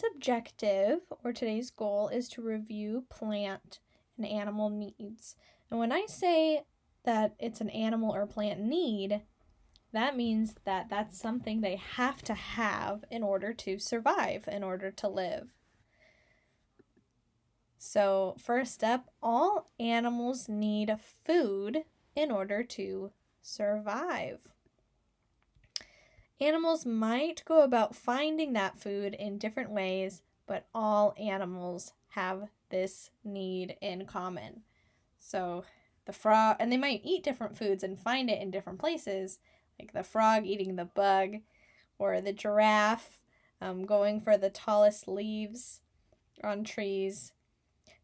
Objective, or today's goal, is to review plant and animal needs. And when I say that it's an animal or plant need, that means that that's something they have to have in order to survive, in order to live. So, first up, all animals need food in order to survive. Animals might go about finding that food in different ways, but all animals have this need in common. So the frog, and they might eat different foods and find it in different places, like the frog eating the bug, or the giraffe going for the tallest leaves on trees,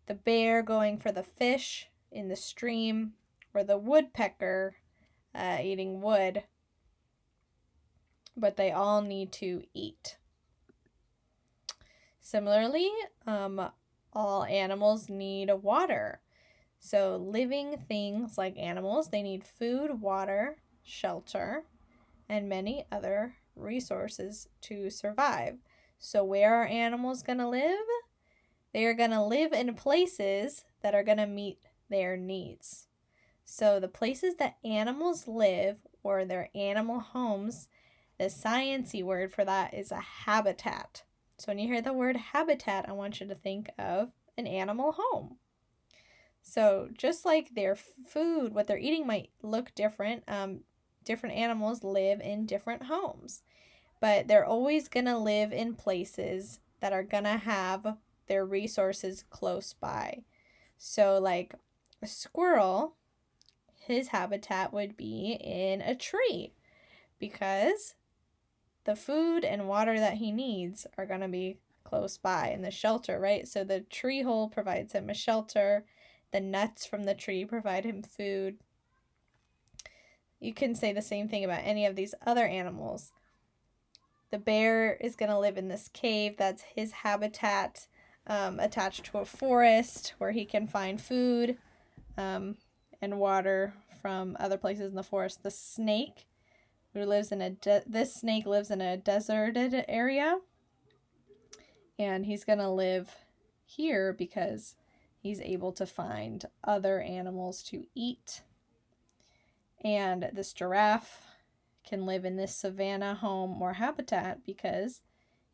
the bear going for the fish in the stream, or the woodpecker eating wood. But they all need to eat. Similarly, all animals need water. So living things like animals, they need food, water, shelter, and many other resources to survive. So where are animals going to live? They are going to live in places that are going to meet their needs. So the places that animals live, or their animal homes, the science-y word for that is a habitat. So when you hear the word habitat, I want you to think of an animal home. So just like their food, what they're eating might look different. Different animals live in different homes, but they're always going to live in places that are going to have their resources close by. So like a squirrel, his habitat would be in a tree because the food and water that he needs are going to be close by in the shelter, right? So the tree hole provides him a shelter. The nuts from the tree provide him food. You can say the same thing about any of these other animals. The bear is going to live in this cave. That's his habitat, attached to a forest where he can find food and water from other places in the forest. The snake who lives in this snake lives in a deserted area, and he's going to live here because he's able to find other animals to eat. And this giraffe can live in this savanna home or habitat because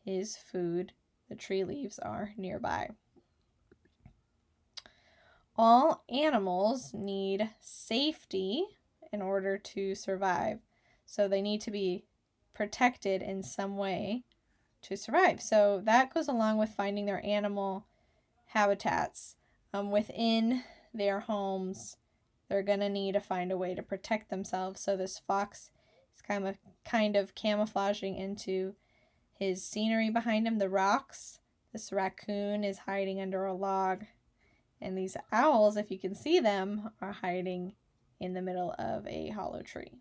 his food, the tree leaves, are nearby. All animals need safety in order to survive. So they need to be protected in some way to survive. So that goes along with finding their animal habitats. Within their homes, they're going to need to find a way to protect themselves. So this fox is kind of camouflaging into his scenery behind him, the rocks. This raccoon is hiding under a log. And these owls, if you can see them, are hiding in the middle of a hollow tree.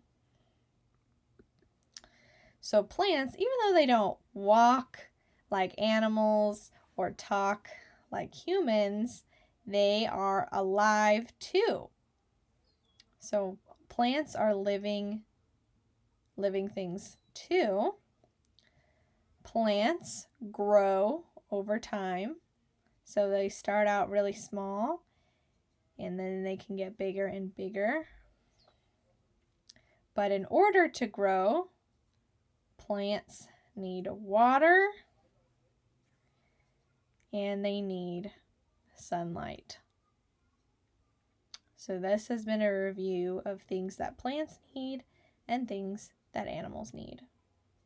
So plants, even though they don't walk like animals or talk like humans, they are alive too. So plants are living things too. Plants grow over time. So they start out really small and then they can get bigger and bigger. But in order to grow, plants need water and they need sunlight. So this has been a review of things that plants need and things that animals need.